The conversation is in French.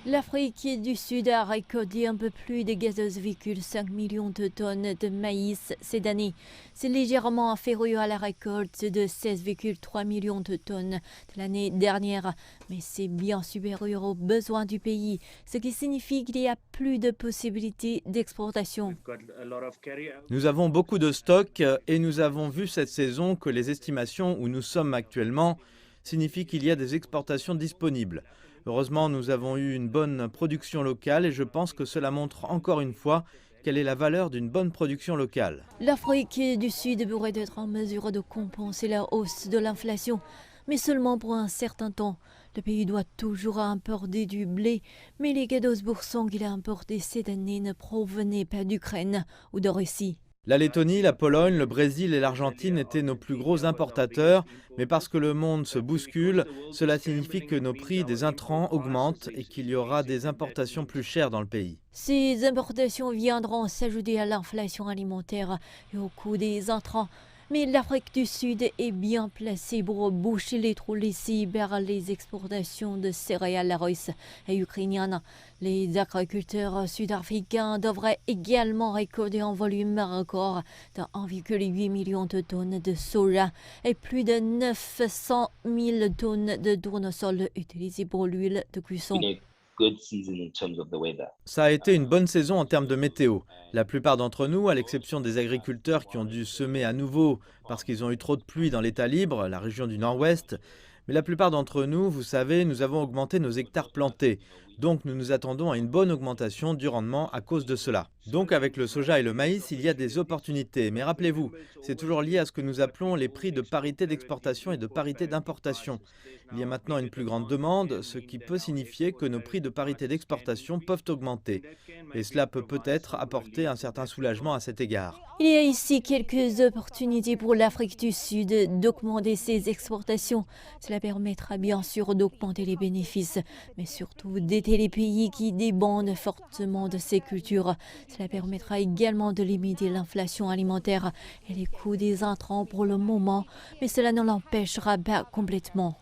L'Afrique du Sud a récolté un peu plus de 14,5 millions de tonnes de maïs cette année. C'est légèrement inférieur à la récolte de 16,3 millions de tonnes de l'année dernière, mais c'est bien supérieur aux besoins du pays, ce qui signifie qu'il y a plus de possibilités d'exportation. Nous avons beaucoup de stocks et nous avons vu cette saison que les estimations où nous sommes actuellement signifient qu'il y a des exportations disponibles. Heureusement, nous avons eu une bonne production locale et je pense que cela montre encore une fois quelle est la valeur d'une bonne production locale. L'Afrique du Sud pourrait être en mesure de compenser la hausse de l'inflation, mais seulement pour un certain temps. Le pays doit toujours importer du blé, mais les 14% qu'il a importés cette année ne provenaient pas d'Ukraine ou de Russie. La Lettonie, la Pologne, le Brésil et l'Argentine étaient nos plus gros importateurs, mais parce que le monde se bouscule, cela signifie que nos prix des intrants augmentent et qu'il y aura des importations plus chères dans le pays. Ces importations viendront s'ajouter à l'inflation alimentaire et au coût des intrants. Mais l'Afrique du Sud est bien placée pour boucher les trous laissés vers les exportations de céréales russes et ukrainiennes. Les agriculteurs sud-africains devraient également récolter un volume record de 1,8 million de tonnes de soja et plus de 900 000 tonnes de tournesol utilisés pour l'huile de cuisson. Ça a été une bonne saison en termes de météo. La plupart d'entre nous, à l'exception des agriculteurs qui ont dû semer à nouveau parce qu'ils ont eu trop de pluie dans l'État libre, la région du Nord-Ouest, mais la plupart d'entre nous, vous savez, nous avons augmenté nos hectares plantés. Donc nous nous attendons à une bonne augmentation du rendement à cause de cela. Donc avec le soja et le maïs, il y a des opportunités. Mais rappelez-vous, c'est toujours lié à ce que nous appelons les prix de parité d'exportation et de parité d'importation. Il y a maintenant une plus grande demande, ce qui peut signifier que nos prix de parité d'exportation peuvent augmenter. Et cela peut peut-être apporter un certain soulagement à cet égard. Il y a ici quelques opportunités pour l'Afrique du Sud d'augmenter ses exportations. Cela permettra bien sûr d'augmenter les bénéfices, mais surtout d'aider les pays qui dépendent fortement de ces cultures. Cela permettra également de limiter l'inflation alimentaire et les coûts des intrants pour le moment, mais cela ne l'empêchera pas complètement.